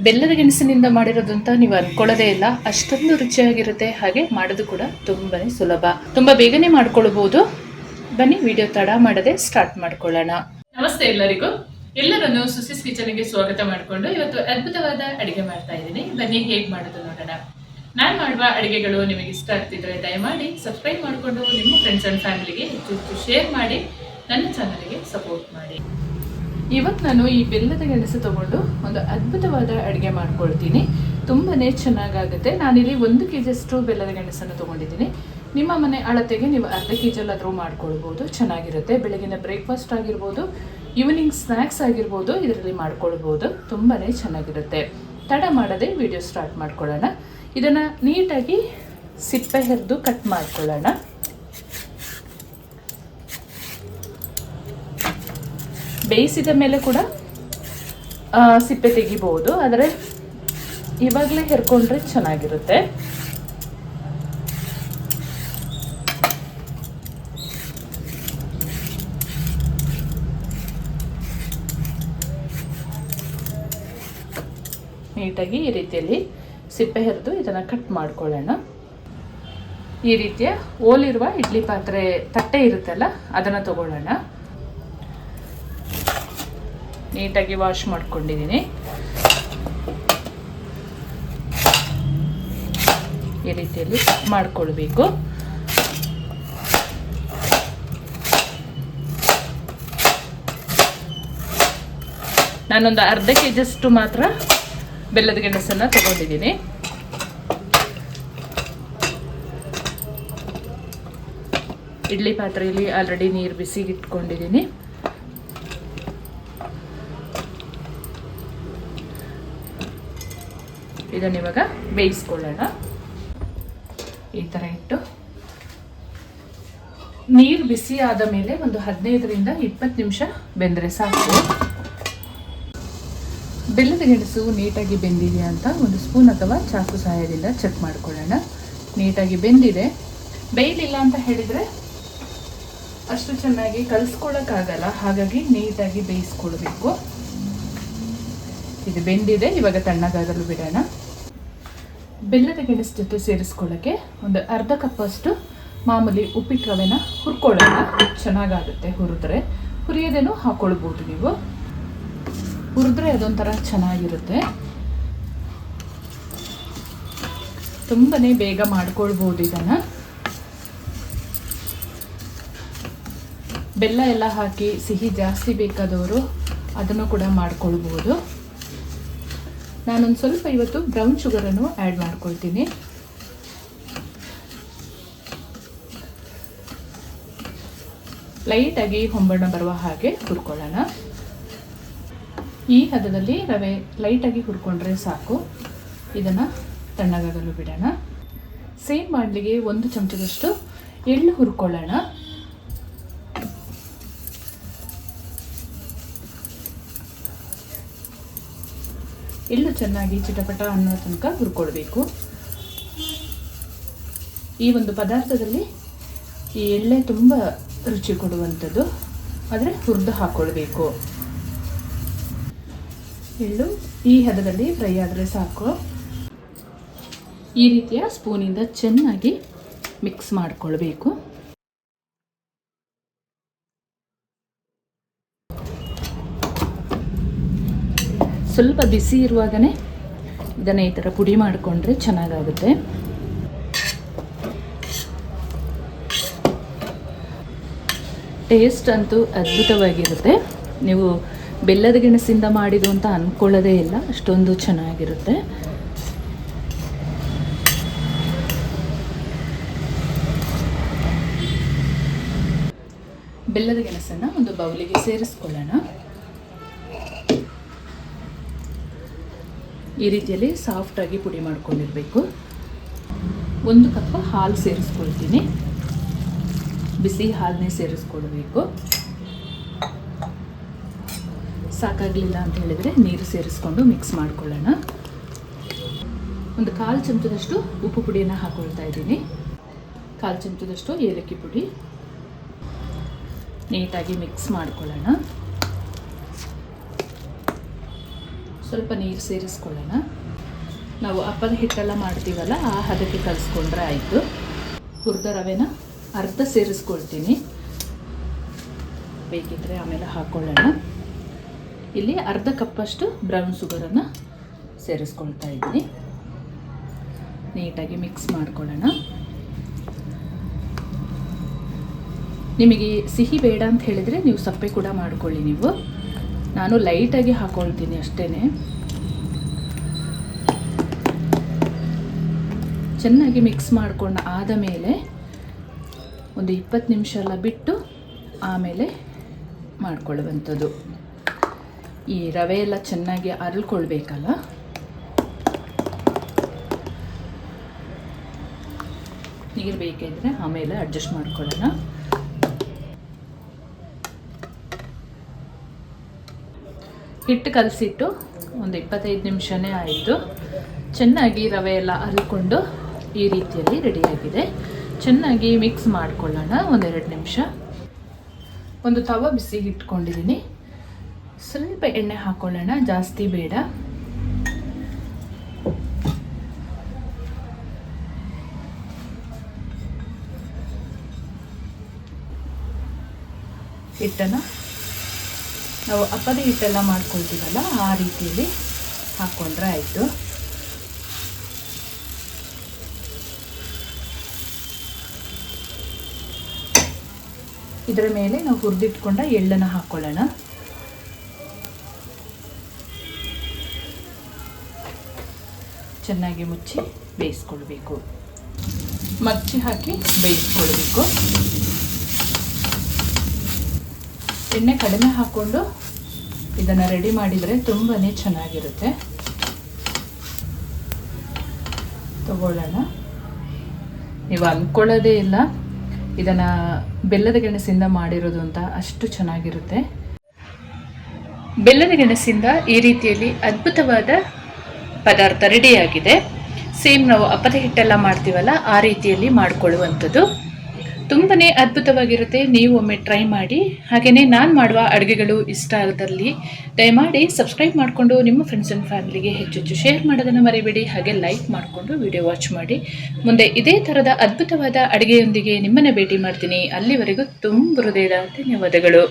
ಬೆಲ್ಲದ ಗೆಣಸಿನಿಂದ ಮಾಡಿರೋದಂತ ನೀವು ಅನ್ಕೊಳ್ಳೋದೇ ಇಲ್ಲ, ಅಷ್ಟೊಂದು ರುಚಿಯಾಗಿರುತ್ತೆ. ಹಾಗೆ ಮಾಡೋದು ಕೂಡ ತುಂಬಾನೇ ಸುಲಭ, ತುಂಬಾ ಬೇಗನೆ ಮಾಡ್ಕೊಳ್ಬಹುದು. ಬನ್ನಿ ವಿಡಿಯೋ ತಡ ಮಾಡದೆ ಸ್ಟಾರ್ಟ್ ಮಾಡ್ಕೊಳ್ಳೋಣ. ನಮಸ್ತೆ ಎಲ್ಲರಿಗೂ, ಎಲ್ಲರನ್ನು ಸುಸಿಸ್ ಕಿಚನ್ಗೆ ಸ್ವಾಗತ ಮಾಡಿಕೊಂಡು ಇವತ್ತು ಅದ್ಭುತವಾದ ಅಡಿಗೆ ಮಾಡ್ತಾ ಇದ್ದೀನಿ. ಬನ್ನಿ ಹೇಗೆ ಮಾಡೋದು ನೋಡೋಣ. ನಾನು ಮಾಡುವ ಅಡಿಗೆಗಳು ನಿಮಗೆ ಇಷ್ಟ ಆಗ್ತಿದ್ರೆ ದಯಮಾಡಿ ಸಬ್ಸ್ಕ್ರೈಬ್ ಮಾಡಿಕೊಂಡು ನಿಮ್ಮ ಫ್ರೆಂಡ್ಸ್ ಅಂಡ್ ಫ್ಯಾಮಿಲಿಗೆ ಹೆಚ್ಚು ಶೇರ್ ಮಾಡಿ, ನನ್ನ ಚಾನಲ್ಗೆ ಸಪೋರ್ಟ್ ಮಾಡಿ. ಇವತ್ತು ನಾನು ಈ ಬೆಲ್ಲದ ಗೆಣಸು ತಗೊಂಡು ಒಂದು ಅದ್ಭುತವಾದ ಅಡುಗೆ ಮಾಡ್ಕೊಳ್ತೀನಿ. ತುಂಬಾನೇ ಚೆನ್ನಾಗಾಗುತ್ತೆ. ನಾನಿಲ್ಲಿ 1 kg ಬೆಲ್ಲದ ಗೆಣಸನ್ನು ತೊಗೊಂಡಿದ್ದೀನಿ. ನಿಮ್ಮ ಮನೆ ಅಳತೆಗೆ ನೀವು ಅರ್ಧ kg ಆದರೂ ಮಾಡ್ಕೊಳ್ಬೋದು, ಚೆನ್ನಾಗಿರುತ್ತೆ. ಬೆಳಗಿನ ಬ್ರೇಕ್ಫಾಸ್ಟ್ ಆಗಿರ್ಬೋದು, ಈವ್ನಿಂಗ್ ಸ್ನ್ಯಾಕ್ಸ್ ಆಗಿರ್ಬೋದು, ಇದರಲ್ಲಿ ಮಾಡ್ಕೊಳ್ಬೋದು. ತುಂಬಾನೇ ಚೆನ್ನಾಗಿರುತ್ತೆ. ತಡ ಮಾಡದೆ ವಿಡಿಯೋ ಸ್ಟಾರ್ಟ್ ಮಾಡ್ಕೊಳ್ಳೋಣ. ಇದನ್ನು ನೀಟಾಗಿ ಸಿಪ್ಪೆ ಹೆರೆದು ಕಟ್ ಮಾಡ್ಕೊಳ್ಳೋಣ. ಬೇಯಿಸಿದ ಮೇಲೆ ಕೂಡ ಸಿಪ್ಪೆ ತೆಗಿಬಹುದು, ಆದರೆ ಇವಾಗಲೇ ಹೆರ್ಕೊಂಡ್ರೆ ಚೆನ್ನಾಗಿರುತ್ತೆ. ನೀಟಾಗಿ ಈ ರೀತಿಯಲ್ಲಿ ಸಿಪ್ಪೆ ಹೆರೆದು ಇದನ್ನು ಕಟ್ ಮಾಡ್ಕೊಳ್ಳೋಣ. ಈ ರೀತಿಯ ಓಲಿರುವ ಇಡ್ಲಿ ಪಾತ್ರೆ ತಟ್ಟೆ ಇರುತ್ತಲ್ಲ, ಅದನ್ನು ತಗೊಳ್ಳೋಣ. ನೀಟಾಗಿ ವಾಶ್ ಮಾಡ್ಕೊಂಡಿದ್ದೀನಿ. ಈ ರೀತಿಯಲ್ಲಿ ಮಾಡ್ಕೊಳ್ಬೇಕು. ನಾನೊಂದು ಅರ್ಧ kg ಮಾತ್ರ ಬೆಲ್ಲದ ಗೆಣಸನ್ನು ತಗೊಂಡಿದ್ದೀನಿ. ಇಡ್ಲಿ ಪಾತ್ರೆಯಲ್ಲಿ ಆಲ್ರೆಡಿ ನೀರು ಬಿಸಿಗೆ ಇಟ್ಕೊಂಡಿದ್ದೀನಿ. ಇದನ್ನು ಇವಾಗ ಬೇಯಿಸ್ಕೊಳ್ಳೋಣ. ಈ ಥರ ಇಟ್ಟು ನೀರು ಬಿಸಿ ಆದ ಮೇಲೆ ಒಂದು 15ರಿಂದ 20 ನಿಮಿಷ ಬೆಂದರೆ ಸಾಕು. ಬೆಲ್ಲದ ಗೆಣಸು ನೀಟಾಗಿ ಬೆಂದಿದೆಯಾ ಅಂತ ಒಂದು ಸ್ಪೂನ್ ಅಥವಾ ಚಾಕು ಸಹಾಯದಿಂದ ಚೆಕ್ ಮಾಡ್ಕೊಳ್ಳೋಣ. ನೀಟಾಗಿ ಬೆಂದಿದೆ. ಬೇಯಲಿಲ್ಲ ಅಂತ ಹೇಳಿದರೆ ಅಷ್ಟು ಚೆನ್ನಾಗಿ ಕಲಿಸ್ಕೊಳ್ಳೋಕ್ಕಾಗಲ್ಲ, ಹಾಗಾಗಿ ನೀಟಾಗಿ ಬೇಯಿಸ್ಕೊಳ್ಬೇಕು. ಇದು ಬೆಂದಿದೆ, ಇವಾಗ ತಣ್ಣಗಾಗಲು ಬಿಡೋಣ. ಬೆಲ್ಲದ ಗೆಣಸು ಜೊತೆ ಸೇರಿಸ್ಕೊಳ್ಳೋಕ್ಕೆ ಒಂದು ಅರ್ಧ ಕಪ್ಪಷ್ಟು ಮಾಮೂಲಿ ಉಪ್ಪಿಟ್ಟು ರವೆನ ಹುರ್ಕೊಳ್ಳೋಣ. ಚೆನ್ನಾಗಾಗುತ್ತೆ ಹುರಿದ್ರೆ. ಹುರಿಯೋದೇನು ಹಾಕ್ಕೊಳ್ಬೋದು ನೀವು, ಹುರಿದ್ರೆ ಅದೊಂಥರ ಚೆನ್ನಾಗಿರುತ್ತೆ. ತುಂಬನೇ ಬೇಗ ಮಾಡ್ಕೊಳ್ಬೋದು ಇದನ್ನು. ಬೆಲ್ಲ ಎಲ್ಲ ಹಾಕಿ ಸಿಹಿ ಜಾಸ್ತಿ ಬೇಕಾದವರು ಅದನ್ನು ಕೂಡ ಮಾಡ್ಕೊಳ್ಬೋದು. ನಾನೊಂದು ಸ್ವಲ್ಪ ಇವತ್ತು ಬ್ರೌನ್ ಶುಗರನ್ನು ಆ್ಯಡ್ ಮಾಡ್ಕೊಳ್ತೀನಿ. ಲೈಟಾಗಿ ಹೊಂಬಣ್ಣ ಬರುವ ಹಾಗೆ ಹುರ್ಕೊಳ್ಳೋಣ. ಈ ಹದದಲ್ಲಿ ರವೆ ಲೈಟಾಗಿ ಹುರ್ಕೊಂಡ್ರೆ ಸಾಕು. ಇದನ್ನು ತಣ್ಣಗಾಗಲು ಬಿಡೋಣ. ಸೇಮ್ ಬಾಣಲಿಗೆ 1 ಚಮಚದಷ್ಟು ಎಳ್ಳು ಹುರ್ಕೊಳ್ಳೋಣ. ಎಳ್ಳು ಚೆನ್ನಾಗಿ ಚಿಟಪಟ ಅನ್ನೋ ತನಕ ಹುರ್ಕೊಳ್ಬೇಕು. ಈ ಒಂದು ಪದಾರ್ಥದಲ್ಲಿ ಈ ಎಳ್ಳೆ ತುಂಬ ರುಚಿ ಕೊಡುವಂಥದ್ದು, ಆದರೆ ಹುರಿದು ಹಾಕ್ಕೊಳ್ಬೇಕು. ಎಳ್ಳು ಈ ಹದದಲ್ಲಿ ಫ್ರೈ ಆದರೆ ಸಾಕು. ಈ ರೀತಿಯ ಸ್ಪೂನಿಂದ ಚೆನ್ನಾಗಿ ಮಿಕ್ಸ್ ಮಾಡಿಕೊಳ್ಬೇಕು. ಸ್ವಲ್ಪ ಬಿಸಿ ಇರುವಾಗಲೇ ಇದನ್ನು ಈ ಥರ ಪುಡಿ ಮಾಡಿಕೊಂಡ್ರೆ ಚೆನ್ನಾಗಾಗುತ್ತೆ. ಟೇಸ್ಟ್ ಅಂತೂ ಅದ್ಭುತವಾಗಿರುತ್ತೆ. ನೀವು ಬೆಲ್ಲದ ಗೆಣಸಿಂದ ಮಾಡಿದ್ದು ಅಂತ ಅಂದ್ಕೊಳ್ಳೋದೇ ಇಲ್ಲ, ಅಷ್ಟೊಂದು ಚೆನ್ನಾಗಿರುತ್ತೆ. ಬೆಲ್ಲದ ಗೆಣಸನ್ನು ಒಂದು ಬೌಲಿಗೆ ಸೇರಿಸ್ಕೊಳ್ಳೋಣ. ಈ ರೀತಿಯಲ್ಲಿ ಸಾಫ್ಟಾಗಿ ಪುಡಿ ಮಾಡ್ಕೊಂಡಿರಬೇಕು. 1 ಕಪ್ ಹಾಲು ಸೇರಿಸ್ಕೊಳ್ತೀನಿ. ಬಿಸಿ ಹಾಲನ್ನೇ ಸೇರಿಸ್ಕೊಳ್ಬೇಕು. ಸಾಕಾಗಲಿಲ್ಲ ಅಂತ ಹೇಳಿದರೆ ನೀರು ಸೇರಿಸ್ಕೊಂಡು ಮಿಕ್ಸ್ ಮಾಡ್ಕೊಳ್ಳೋಣ. ಒಂದು 1/4 ಚಮಚದಷ್ಟು ಉಪ್ಪು ಪುಡಿಯನ್ನು ಹಾಕ್ಕೊಳ್ತಾ ಇದ್ದೀನಿ. 1/4 ಚಮಚದಷ್ಟು ಏಲಕ್ಕಿ ಪುಡಿ. ನೀಟಾಗಿ ಮಿಕ್ಸ್ ಮಾಡ್ಕೊಳ್ಳೋಣ. ಸ್ವಲ್ಪ ನೀರು ಸೇರಿಸ್ಕೊಳ್ಳೋಣ. ನಾವು ಅಪ್ಪದ ಹಿಟ್ಟೆಲ್ಲ ಮಾಡ್ತೀವಲ್ಲ ಆ ಹದಕ್ಕೆ ಕಲಿಸ್ಕೊಂಡ್ರೆ ಆಯಿತು. ಹುರಿದ ರವೆನ ಅರ್ಧ ಸೇರಿಸ್ಕೊಳ್ತೀನಿ, ಬೇಕಿದ್ದರೆ ಆಮೇಲೆ ಹಾಕ್ಕೊಳ್ಳೋಣ. ಇಲ್ಲಿ ಅರ್ಧ ಕಪ್ಪಷ್ಟು ಬ್ರೌನ್ ಶುಗರನ್ನು ಸೇರಿಸ್ಕೊಳ್ತಾ ಇದ್ದೀನಿ. ನೀಟಾಗಿ ಮಿಕ್ಸ್ ಮಾಡ್ಕೊಳ್ಳೋಣ. ನಿಮಗೆ ಸಿಹಿ ಬೇಡ ಅಂತ ಹೇಳಿದರೆ ನೀವು ಸಪ್ಪೆ ಕೂಡ ಮಾಡ್ಕೊಳ್ಳಿ. ನಾನು ಲೈಟಾಗಿ ಹಾಕ್ಕೊಳ್ತೀನಿ ಅಷ್ಟೇ. ಚೆನ್ನಾಗಿ ಮಿಕ್ಸ್ ಮಾಡ್ಕೊಂಡು ಆದ ಮೇಲೆ ಒಂದು 20 ನಿಮಿಷ ಎಲ್ಲ ಬಿಟ್ಟು ಆಮೇಲೆ ಮಾಡ್ಕೊಳ್ಳುವಂಥದ್ದು. ಈ ರವೆ ಎಲ್ಲ ಚೆನ್ನಾಗಿ ಅರಳ್ಕೊಳ್ಬೇಕಲ್ಲ. ನೀರು ಬೇಕಿದ್ರೆ ಆಮೇಲೆ ಅಡ್ಜಸ್ಟ್ ಮಾಡ್ಕೊಳ್ಳೋಣ. ಹಿಟ್ಟು ಕಲಸಿಟ್ಟು ಒಂದು 25 ನಿಮಿಷನೇ ಆಯಿತು. ಚೆನ್ನಾಗಿ ರವೆ ಎಲ್ಲ ಅರಳ್ಕೊಂಡು ಈ ರೀತಿಯಲ್ಲಿ ರೆಡಿಯಾಗಿದೆ. ಚೆನ್ನಾಗಿ ಮಿಕ್ಸ್ ಮಾಡ್ಕೊಳ್ಳೋಣ. 1-2 ನಿಮಿಷ. ಒಂದು ತವ ಬಿಸಿಗೆ ಇಟ್ಕೊಂಡಿದ್ದೀನಿ. ಸ್ವಲ್ಪ ಎಣ್ಣೆ ಹಾಕ್ಕೊಳ್ಳೋಣ, ಜಾಸ್ತಿ ಬೇಡ. ಹಿಟ್ಟನ್ನು ನಾವು ಅಪ್ಪದ ಹಿಟ್ಟೆಲ್ಲ ಮಾಡ್ಕೊಳ್ತೀವಲ್ಲ ಆ ರೀತಿಯಲ್ಲಿ ಹಾಕ್ಕೊಂಡ್ರೆ ಆಯಿತು. ಇದರ ಮೇಲೆ ನಾವು ಹುರಿದಿಟ್ಕೊಂಡ ಎಳ್ಳನ್ನು ಹಾಕ್ಕೊಳ್ಳೋಣ. ಚೆನ್ನಾಗಿ ಮುಚ್ಚಿ ಬೇಯಿಸ್ಕೊಳ್ಬೇಕು. ಮಚ್ಚಿ ಹಾಕಿ ಬೇಯಿಸ್ಕೊಳ್ಬೇಕು. ಎಣ್ಣೆ ಕಡಿಮೆ ಹಾಕ್ಕೊಂಡು ಇದನ್ನು ರೆಡಿ ಮಾಡಿದರೆ ತುಂಬಾ ಚೆನ್ನಾಗಿರುತ್ತೆ. ತಗೊಳ್ಳೋಣ. ನೀವು ಅಂದ್ಕೊಳ್ಳೋದೇ ಇಲ್ಲ ಇದನ್ನು ಬೆಲ್ಲದ ಗೆಣಸಿಂದ ಮಾಡಿರೋದು ಅಂತ, ಅಷ್ಟು ಚೆನ್ನಾಗಿರುತ್ತೆ. ಬೆಲ್ಲದ ಗೆಣಸಿಂದ ಈ ರೀತಿಯಲ್ಲಿ ಅದ್ಭುತವಾದ ಪದಾರ್ಥ ರೆಡಿಯಾಗಿದೆ. ಸೇಮ್ ನಾವು ಅಪ್ಪದ ಹಿಟ್ಟೆಲ್ಲ ಮಾಡ್ತೀವಲ್ಲ ಆ ರೀತಿಯಲ್ಲಿ ಮಾಡಿಕೊಳ್ಳುವಂಥದ್ದು. ತುಂಬಾ ಅದ್ಭುತವಾಗಿರುತ್ತೆ. ನೀವು ಒಮ್ಮೆ ಟ್ರೈ ಮಾಡಿ. ಹಾಗೆಯೇ ನಾನು ಮಾಡುವ ಅಡುಗೆಗಳು ಇಷ್ಟ ಆದಲ್ಲಿ ದಯಮಾಡಿ ಸಬ್ಸ್ಕ್ರೈಬ್ ಮಾಡಿಕೊಂಡು ನಿಮ್ಮ ಫ್ರೆಂಡ್ಸ್ ಆ್ಯಂಡ್ ಫ್ಯಾಮಿಲಿಗೆ ಹೆಚ್ಚು ಶೇರ್ ಮಾಡೋದನ್ನು ಮರಿಬೇಡಿ. ಹಾಗೆ ಲೈಕ್ ಮಾಡಿಕೊಂಡು ವಿಡಿಯೋ ವಾಚ್ ಮಾಡಿ. ಮುಂದೆ ಇದೇ ಥರದ ಅದ್ಭುತವಾದ ಅಡುಗೆಯೊಂದಿಗೆ ನಿಮ್ಮನ್ನು ಭೇಟಿ ಮಾಡ್ತೀನಿ. ಅಲ್ಲಿವರೆಗೂ ತುಂಬ ಹೃದಯದ ಧನ್ಯವಾದಗಳು.